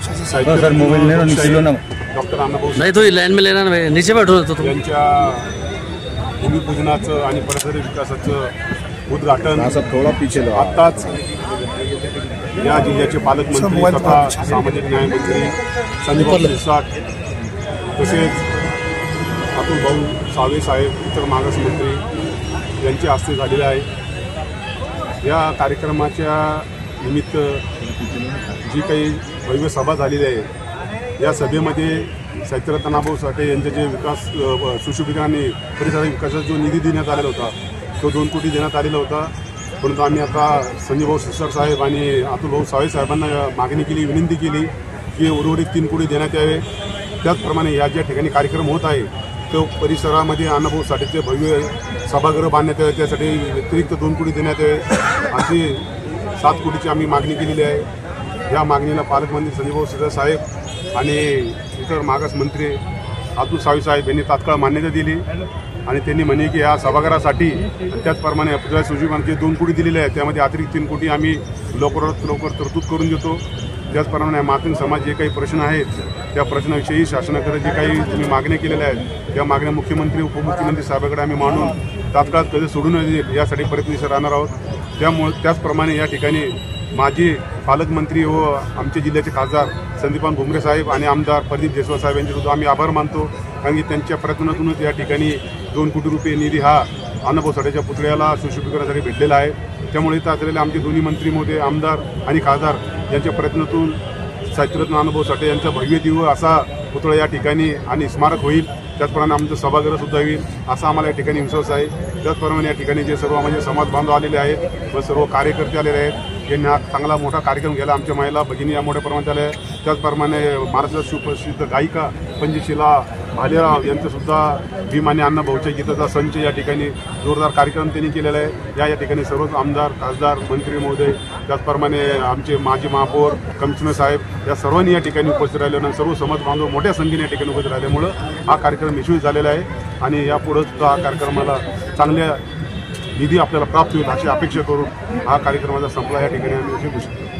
Sir mobile ले doctor Annabhau नहीं तो लाइन में लेना ना, नीचे बैठो तो तुम। यांच्या भूमिपूजनाचं आणि परिसर विकासाचं उद्घाटन थोड़ा पीछे लो आत्ताच या जिल्ह्याचे पालकमंत्री तथा सामाजिक न्याय मंत्री संजय शिरसाट तसेच अतुल भाऊ सावे साहेब इतर मागास मंत्री यांच्या हस्ते झालेले आहे। या कार्यक्रमाच्या निमित्त जी काही भव्य सभा झालेली आहे या सभेमध्ये साहित्यरत्न अण्णाभाऊ साठे यांचे जे विकास सुशोभीकरण आणि परिसर विकासाचा जो निधी देण्यात आलेला होता तो 2 कोटी देण्यात आलेला होता, परंतु आम्ही आता संजय भाऊ शिरसाट साहेब आणि अतुल भाऊ सावे साहेबांना मागणी केली, विनंती केली की उर्वरित 3 कोटी देण्यात यावे। त्याचप्रमाणे या ज्या ठिकाणी कार्यक्रम होत आहे तो परिसरामध्ये अण्णाभाऊ साठेचे भव्य सभागृह बांधण्यात यावे, त्यासाठी व्यतिरिक्त 2 कोटी देण्यात यावे अशी 7 कोटीची आम्ही मागणी केलेली आहे। या मागणीला पालकमंत्री संजय भाऊ शिरसाट साहेब आणि इतर मागास मंत्री अतुल सावे साहेब यांनी तात्काळ मान्यता दिली आणि त्यांनी म्हणे की या सभागृहासाठी त्याचप्रमाणे आपल्याला सुशोभीकरणाचे 2 कोटी दिलेले आहेत, त्यामध्ये अतिरिक्त 3 कोटी आम्ही लवकरात लवकर तरतूद करून देतो। त्याचप्रमाणे मातंग समाज जे काही प्रश्न आहेत त्या प्रश्नाविषयी शासनाकडे जे काही तुम्ही मागण्या केलेल्या आहेत त्या मागण्या मुख्यमंत्री उपमुख्यमंत्री साहेबांकडे आम्ही मांडून तात्काळ कधी सोडून नये यासाठी प्रयत्नशील राहणार आहोत। त्याचप्रमाणे या ठिकाणी माजी पालकमंत्री व आमच्या जिल्ह्याचे खासदार संदीपान भुमरे साहेब आणि आमदार प्रदीप जयस्वाल साहेब यांचे सुद्धा आम्ही आभार मानतो, कारण की त्यांच्या प्रयत्नातूनच या ठिकाणी 2 कोटी रुपये निधी हा अण्णाभाऊ साठेच्या पुतळ्याला सुशोभीकरणासाठी भेटलेला आहे। त्यामुळे इथं असलेले आमचे दोन्ही मंत्री महोदय आमदार आणि खासदार यांच्या प्रयत्नातून साहित्यरत्न अण्णाभाऊ साठे यांचा भव्य दिव्य असा पुतळा या ठिकाणी आणि स्मारक होईल, त्याचप्रमाणे आमचं सभागृहसुद्धा होईल असा आम्हाला या ठिकाणी विश्वास आहे। त्याचप्रमाणे या ठिकाणी जे सर्व म्हणजे समाज बांधव आलेले आहेत व सर्व कार्यकर्ते आलेले आहेत यांनी हा चांगला मोठा कार्यक्रम केला, आमच्या महिला भगिनी या मोठ्या प्रमाणात आल्या आहेत। त्याचप्रमाणे महाराष्ट्रात सुप्रसिद्ध गायिका पंचशीला भालेराव यांचंसुद्धा भीमाने अण्णाभाऊच्या गीताचा संच या ठिकाणी जोरदार कार्यक्रम त्यांनी केलेला आहे। या ठिकाणी सर्वच आमदार खासदार मंत्री महोदय त्याचप्रमाणे आमचे माजी महापौर कमिशनर साहेब या सर्वांनी या ठिकाणी उपस्थित राहिल्यानं सर्व समाज बांधव मोठ्या संख्येने या ठिकाणी उपस्थित राहिल्यामुळं हा कार्यक्रम यशस्वी झालेला आहे आणि यापुढे सुद्धा हा कार्यक्रमाला चांगल्या निधी आपल्याला प्राप्त होईल अशी अपेक्षा करून हा कार्यक्रमाचा संपला या ठिकाणी आम्ही घोषित करतो।